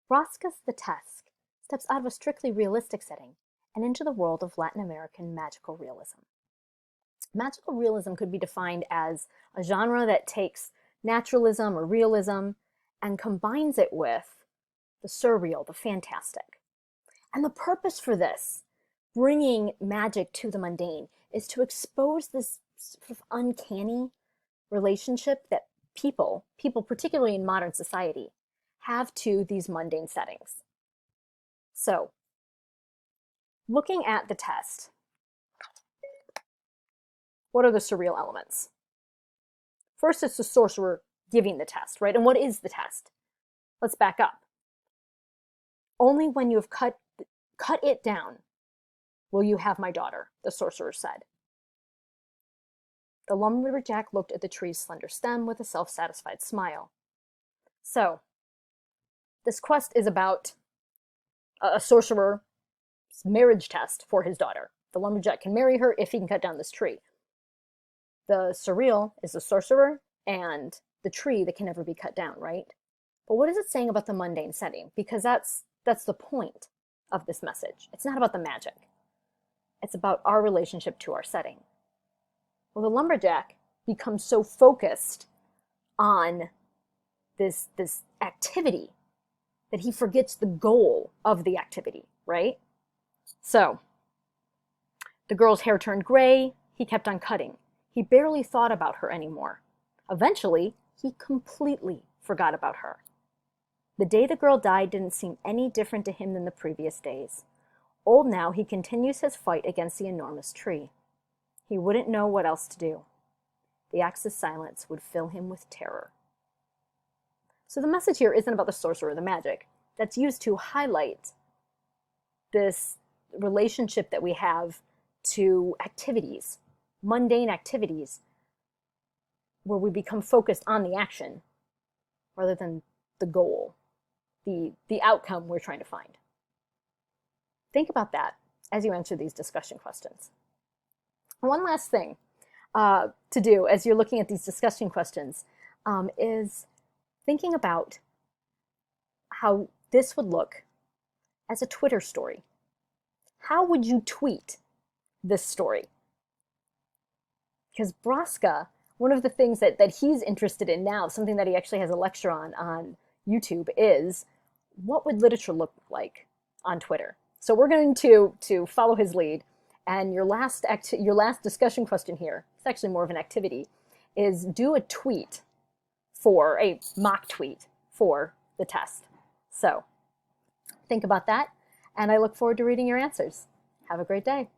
Roscus the Tusk steps out of a strictly realistic setting and into the world of Latin American magical realism. Magical realism could be defined as a genre that takes naturalism or realism and combines it with the surreal, the fantastic. And the purpose for this, bringing magic to the mundane, is to expose this sort of uncanny relationship that people particularly in modern society, have to these mundane settings. So, looking at the test, what are the surreal elements? First, it's the sorcerer giving the test, right? And what is the test? Let's back up. Only when you have cut it down will you have my daughter, the sorcerer said. The lumberjack looked at the tree's slender stem with a self-satisfied smile. So, this quest is about a sorcerer's marriage test for his daughter. The lumberjack can marry her if he can cut down this tree. The surreal is the sorcerer and the tree that can never be cut down, right? But what is it saying about the mundane setting? Because that's the point of this message. It's not about the magic. It's about our relationship to our setting. Well, the lumberjack becomes so focused on this activity that he forgets the goal of the activity, right? So, the girl's hair turned gray. He kept on cutting. He barely thought about her anymore. Eventually, he completely forgot about her. The day the girl died didn't seem any different to him than the previous days. Old now, he continues his fight against the enormous tree. He wouldn't know what else to do. The axe's silence would fill him with terror. So the message here isn't about the sorcerer or the magic. That's used to highlight this relationship that we have to activities, mundane activities, where we become focused on the action rather than the goal, the outcome we're trying to find. Think about that as you answer these discussion questions. One last thing to do as you're looking at these discussion questions is thinking about how this would look as a Twitter story. How would you tweet this story? Because Braska, one of the things that he's interested in now, something that he actually has a lecture on YouTube, is what would literature look like on Twitter? So we're going to follow his lead. And your last discussion question here, it's actually more of an activity, is do a tweet for a mock tweet for the test. So think about that, and I look forward to reading your answers. Have a great day.